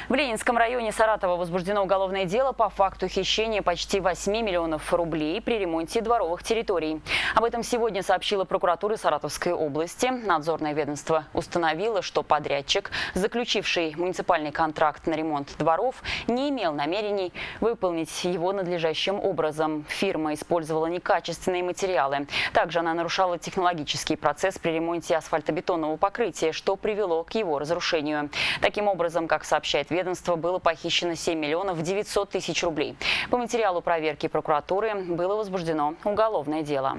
В Ленинском районе Саратова возбуждено уголовное дело по факту хищения почти 8 миллионов рублей при ремонте дворовых территорий. Об этом сегодня сообщила прокуратура Саратовской области. Надзорное ведомство установило, что подрядчик, заключивший муниципальный контракт на ремонт дворов, не имел намерений выполнить его надлежащим образом. Фирма использовала некачественные материалы. Также она нарушала технологический процесс при ремонте асфальтобетонного покрытия, что привело к его разрушению. Таким образом, как сообщает ведомство, было похищено 7 миллионов 900 тысяч рублей. По материалу проверки прокуратуры было возбуждено уголовное дело.